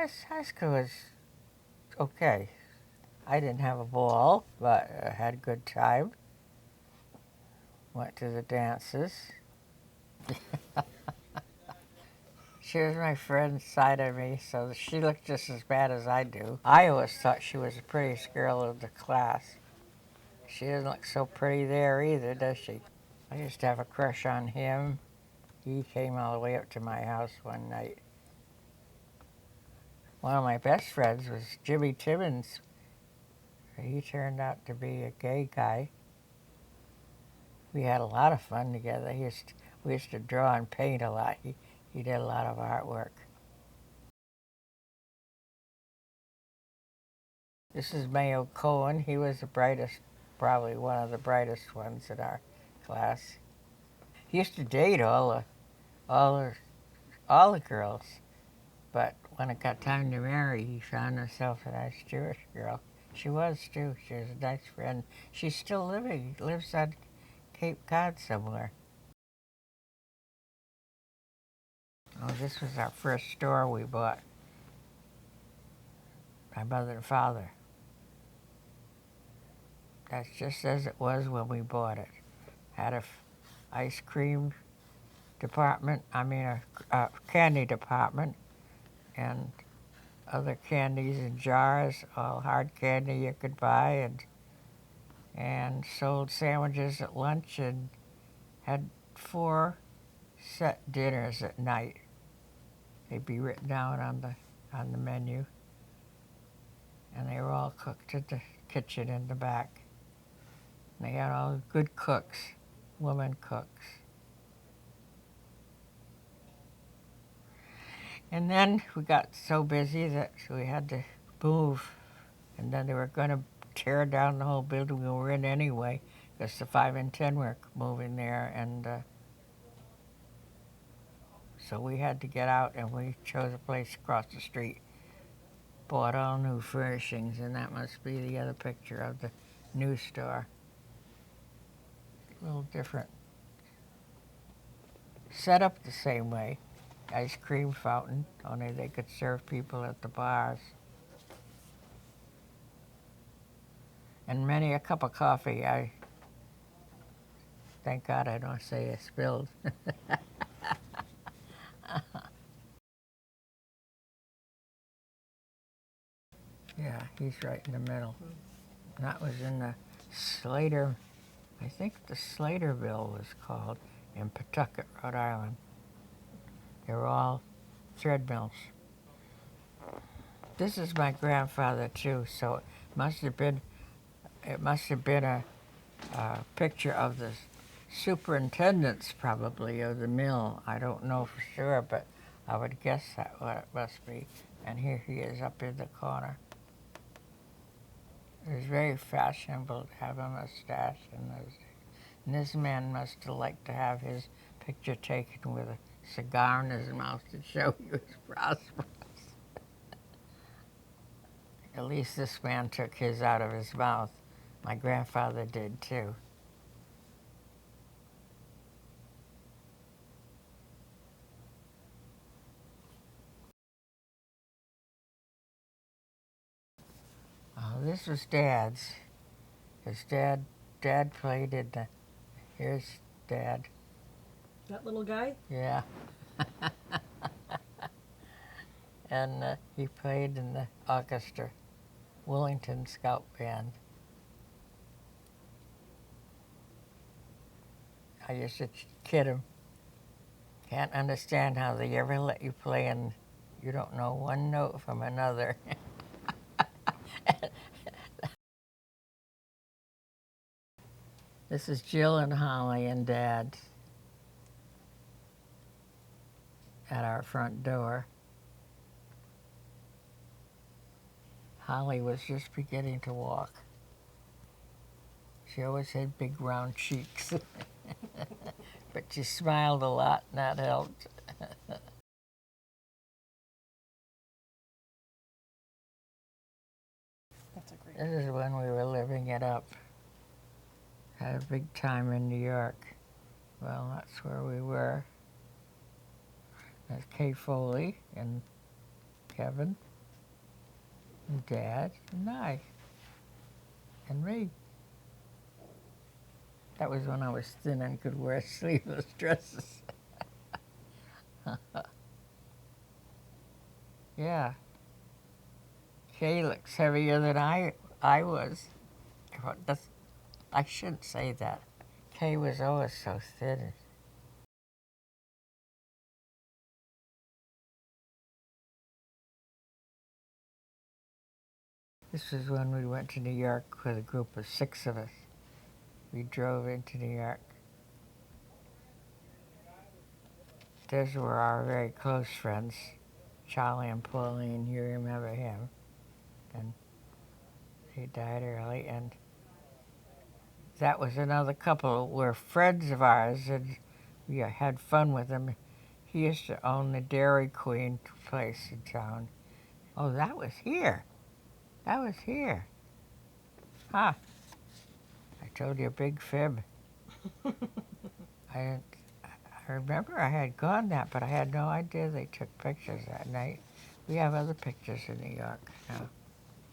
High school was okay. I didn't have a ball, but I had a good time. Went to the dances. She was my friend side of me, so she looked just as bad as I do. I always thought she was the prettiest girl in the class. She doesn't look so pretty there either, does she? I used to have a crush on him. He came all the way up to my house one night. One of my best friends was Jimmy Timmons. He turned out to be a gay guy. We had a lot of fun together. We used to draw and paint a lot. He did a lot of artwork. This is Mayo Cohen. He was the brightest, probably one of the brightest ones in our class. He used to date all the, all the girls, but when it got time to marry, he found himself a nice Jewish girl. She was too. She was a nice friend. She's still living. Lives on Cape Cod somewhere. Oh, this was our first store we bought. My mother and father. That's just as it was when we bought it. Had a ice cream department, a candy department, and other candies in jars, all hard candy you could buy, and sold sandwiches at lunch, and had 4 set dinners at night. They'd be written down on the menu, and they were all cooked at the kitchen in the back. And they had all good cooks, women cooks. And then we got so busy that we had to move. And then they were going to tear down the whole building we were in anyway, because the 5 and 10 were moving there. And so we had to get out, and we chose a place across the street. Bought all new furnishings, and that must be the other picture of the new store. A little different. Set up the same way. Ice cream fountain, only they could serve people at the bars. And many a cup of coffee. Thank God I don't say I spilled. Yeah, he's right in the middle. That was in the Slater, I think the Slaterville was called, in Pawtucket, Rhode Island. They were all thread mills. This is my grandfather too, so it must have been a picture of the superintendents probably of the mill. I don't know for sure, but I would guess that's what it must be. And here he is up in the corner. It was very fashionable to have a mustache in those days. And this man must have liked to have his picture taken with a cigar in his mouth to show he was prosperous. At least this man took his out of his mouth. My grandfather did too. Oh, this was Dad's. His dad played in the, here's Dad. That little guy? Yeah. And he played in the orchestra, Wellington Scout Band. I used to kid him. Can't understand how they ever let you play and you don't know one note from another. This is Jill and Holly and Dad at our front door. Holly was just beginning to walk. She always had big round cheeks. But she smiled a lot, and that helped. That's a great This is when we were living it up. Had a big time in New York. Well, that's where we were. That's Kay Foley and Kevin. and Dad, and I, and me. That was when I was thin and could wear sleeveless dresses. Yeah. Kay looks heavier than I was. That's, I shouldn't say that. Kay was always so thin. This was when we went to New York with a group of 6 of us. We drove into New York. Those were our very close friends, Charlie and Pauline. You remember him. And he died early. And that was another couple were friends of ours, and we had fun with him. He used to own the Dairy Queen place in town. Oh, that was here. That was here. Huh. I told you a big fib. I didn't. I remember I had gone that, but I had no idea they took pictures that night. We have other pictures in New York now.